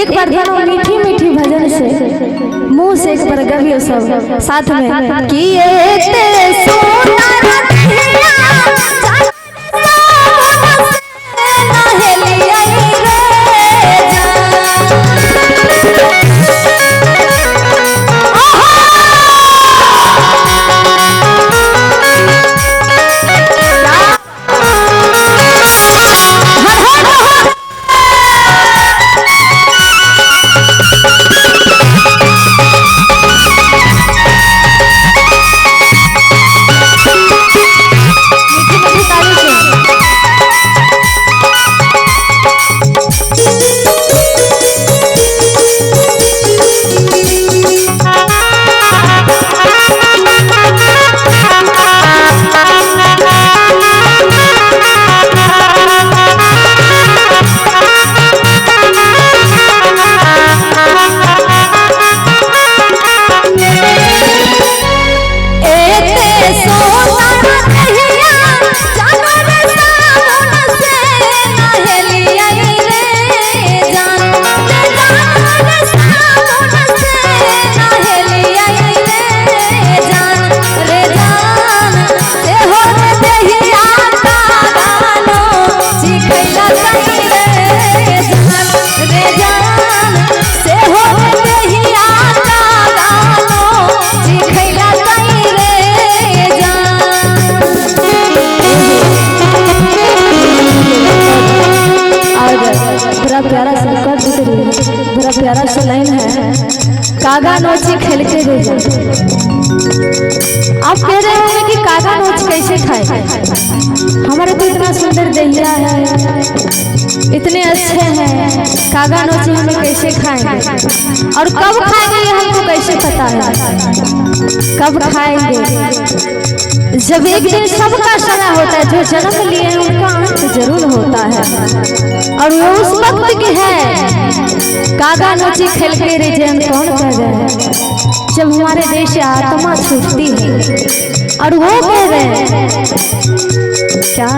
एक बार दोनों मीठी मीठी भजन से मुंह से एक बार गवियो सब साथ में कि बड़ा प्यारा सा लाइन है, कागा नोची खेल के दे जा। आप कह रहे होंगे कि कागा नोच कैसे खाए, हमारे तो इतना सुंदर दहिया है, इतने अच्छे हैं, कागा नोची हमें कैसे खाएंगे और कब खाएंगे ये हमको कैसे पता है। कब खाएंगे जब एक दिन सबका समय होता है, जो जन्म लिए हैं उनका अंत जरूर होता है और वो उस वक्त की है। कागा नोची खेल के रिजन कौन कर रहे हैं जब हमारे देश से आत्मा छूटती है और वो कह रहे हैं क्या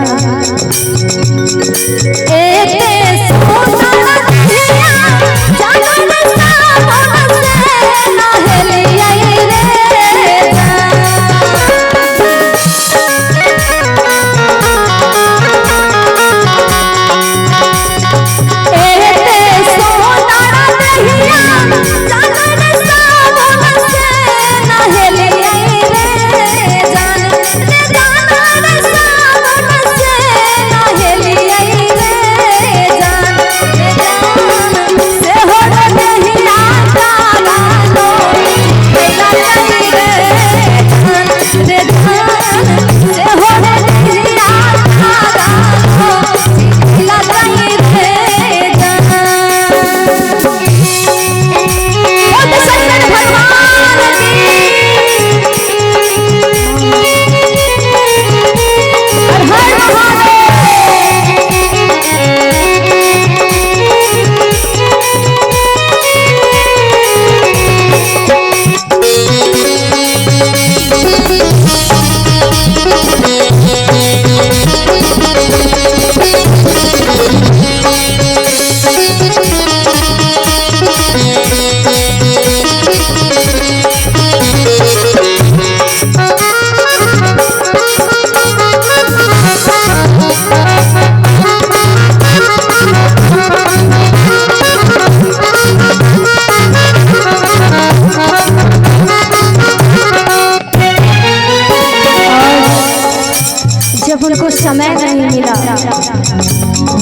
जब उनको समय नहीं मिला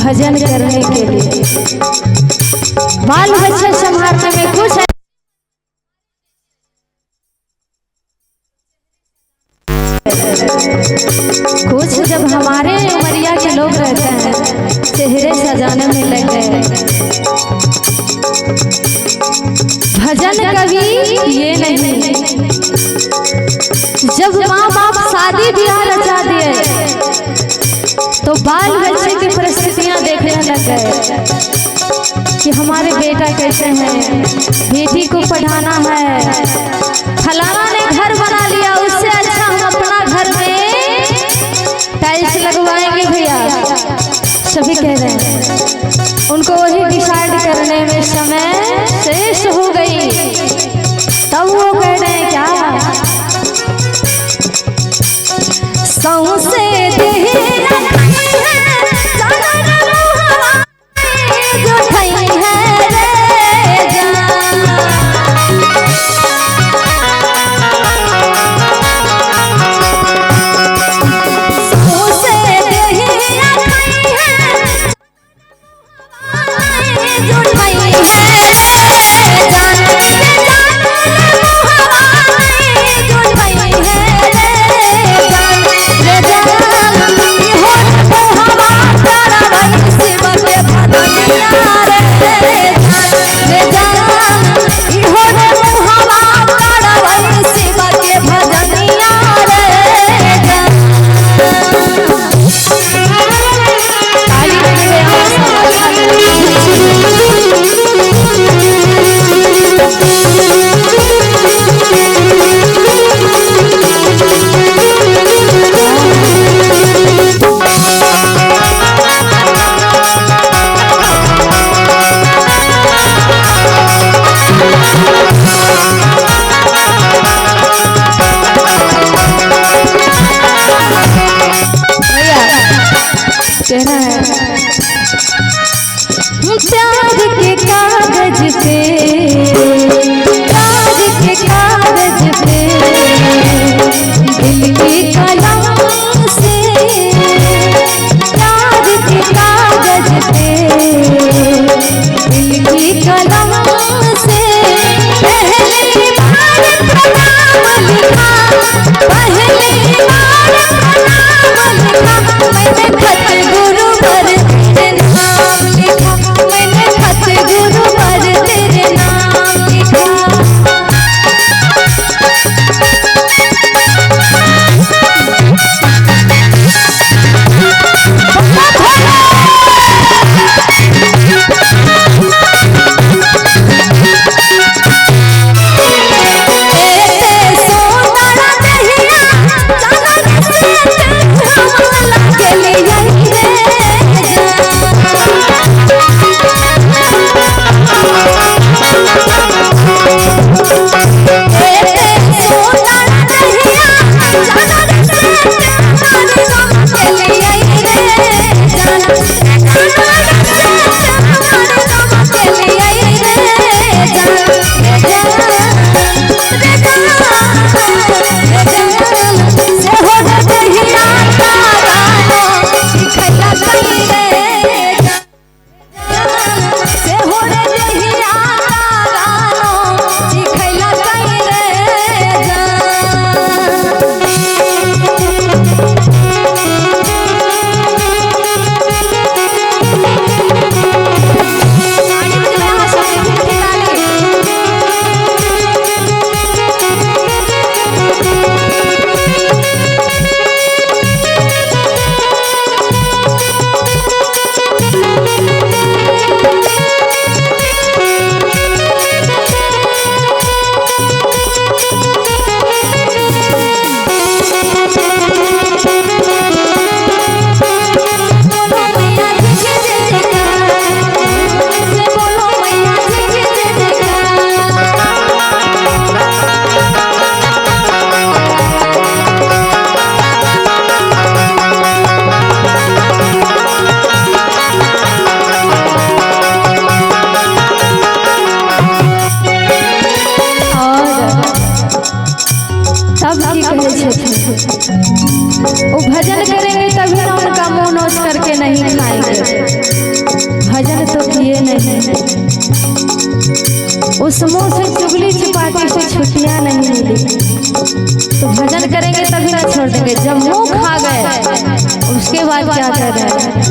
भजन करने के लिए, बाल बच्चे संभालने में कुछ जब हमारे उमरिया के लोग रहते हैं चेहरे सजाने में लग गए। भजन कभी ये नहीं, जब माँ बाप शादी ब्याह रचा दिए तो बाल बच्चे की परिस्थितियां देखने लग गए कि हमारे बेटा कैसे हैं, बेटी को पढ़ाना है, फलाना ने घर बना लिया, उससे अच्छा हम अपना घर में टाइल्स लगवाएंगे भैया। सभी कह रहे हैं, उनको वही डिसाइड करने में समय कहना है प्यार के कागज पे, प्यार के कागज पे दिल की कलम से, प्यार के कागज पे दिल की कलम से पहली बार प्रणाम लिखा, पहली बार प्रणाम लिखा मैंने खत गुरु पर तेरे नाम लिखा, मैंने खत गुरु पर तेरे नाम लिखा। वो भजन करेंगे तभी ना उनका मुंह नोच करके नहीं खाएंगे, भजन तो किए नहीं, उस मुंह से चुगली चपाटी से छुट्टियां नहीं मिली, तो भजन करेंगे तभी ना छोड़ देंगे, जब मुंह खा गए उसके बाद क्या कर रहे हैं।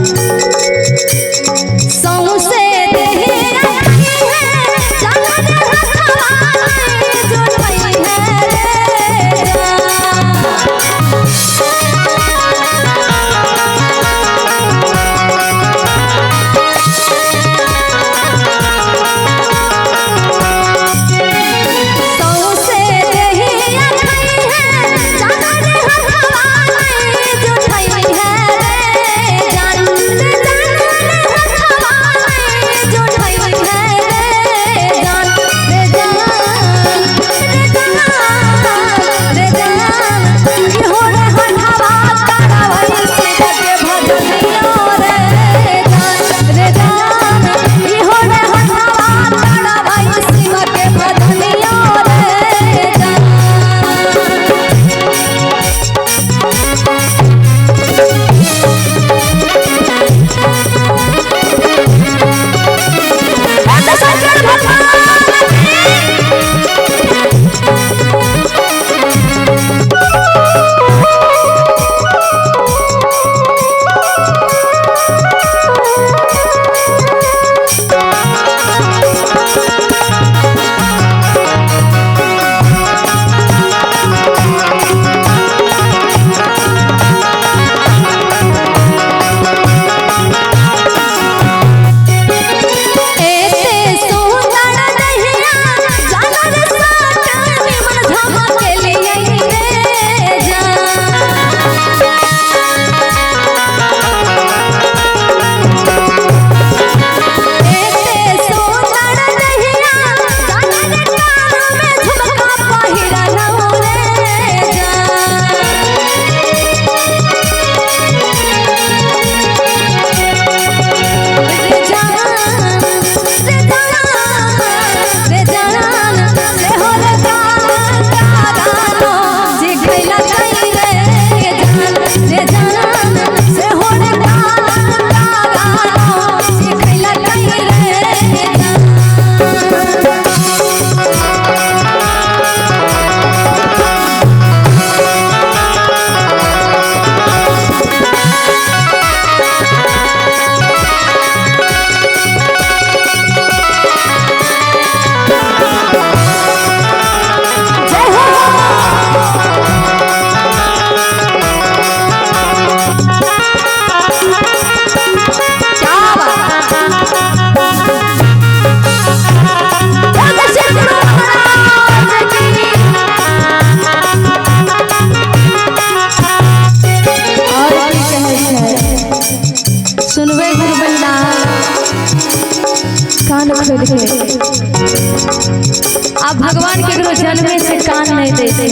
अब भगवान के गुरु जन्मे से कान नहीं देते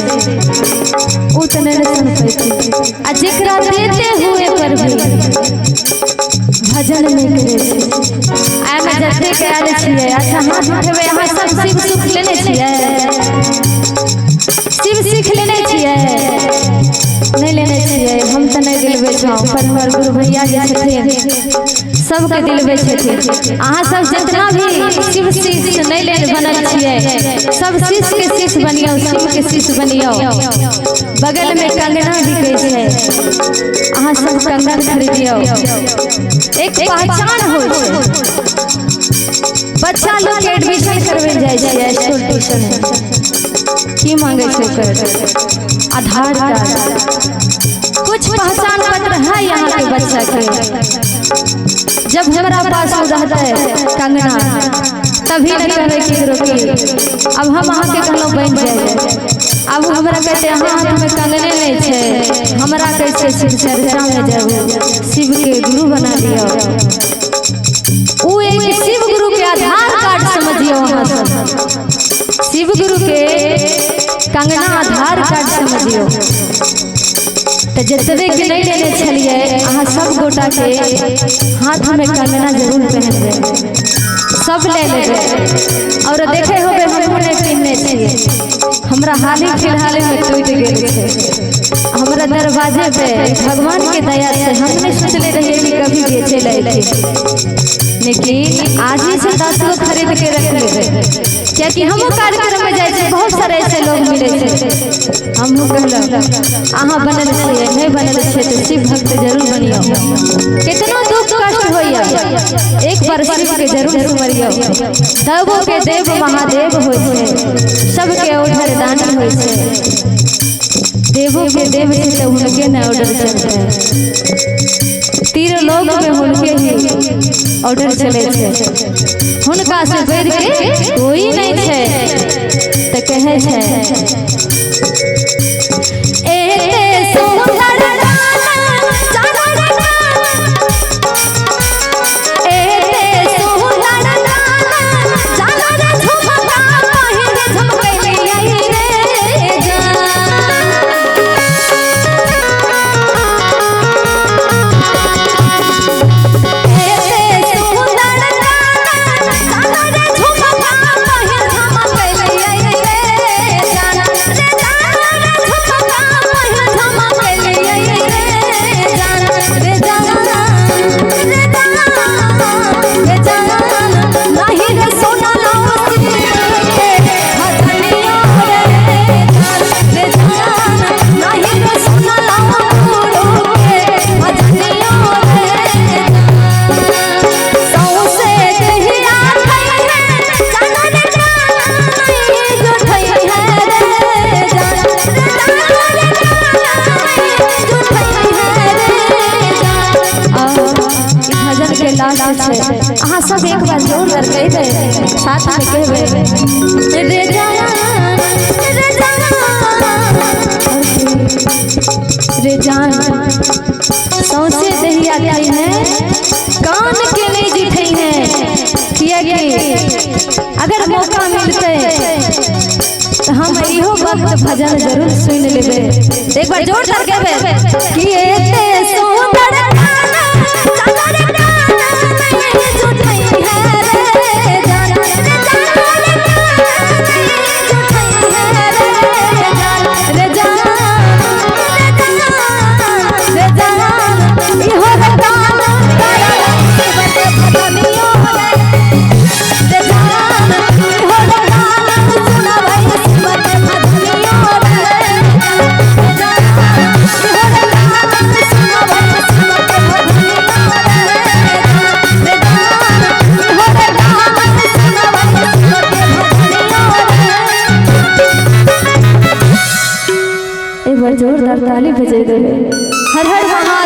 उतने न सुन पाते आ जेकरा देते हुए पर भी भजन नहीं करे आय में जते के आल छिए अच्छा हाथ उठेबे यहाँ सब शिव सुख लेने छिए शिव सीख लेने छिए नहीं लेने छिए हम तो नहीं दिलबे छौ पर हमर गुरु भैया जे छथिन सबके दिलबे छथिन अहाँ सब जितना भी शिव शिष्य नहीं ले बनल छिए सब शिष्य के शिष्य बनियो शिव के शिष्य बनियो बगल में कंगना बिकै छै अहाँ सब कंगन खरीदियो एक पहचान हो बच्चा लोग के एडमिशन करवे जाय छै स्कूल ट्यूशन की मांगे छै कर आधार कार्ड कुछ पहचान पत्र है यहाँ के बच्चा के जब हमारा पास रहता है कंगना तभी न कहवे कि रोकी अब हम अहाँ के कहलो बन जाए अब हमरा कहते हाँ हाथ में कंगने नहीं छे हमरा कैसे शिव चर्चा में जाऊ शिव के गुरु बना दियो वो एक शिव गुरु के आधार कार्ड समझियो अहाँ सब शिव गुरु के कंगना आधार कार्ड समझियो तो जतबे के नहीं लेने छलिए अहाँ सब गोटा के हाथ में कंगना जरूर पहनबे सब ले लेबे और देखे होबे हम नहीं पहनने छिए हमरा हाल ही फिलहाल में टूट गेल छै हमरा दरवाजे पे भगवान के दया से हम नहीं सोचले रहिए कि कभी बेचे लायक लेकिन आज ही से 10 गो खरीद के रख लेबे क्या कि हमो कार्यक्रम में जाय छै बहुत सारे ऐसे लोग मिले छै हमहु कहलक अहाँ बनल छिए नहीं बनल छिए तो शिव भक्त जरूर बनियो कितना दुख कष्ट होइया एक बार शिव के जरूर सुमरियो देवो के देव महादेव होय छै सबके ऑर्डर दानी होय छै देवो के देव से तो उनके न ऑर्डर चलते तीर लोग में उनके ही ऑर्डर चले छे हुनका से बढ़ के कोई नहीं छे तो कहे छे एते सुंदर अहाँ सब एक बार जोर कर कह दे साथ में कहबे रे जान रे जान सौसे दहिया लाई है कान के नहीं जिठई है किया कि अगर मौका मिलते तो हम इहो वक्त भजन जरूर सुन लेबे एक बार जोर कर कहबे कि एते सुंदर बार जोरदार ताली बजे देवे। हर हर महादेव।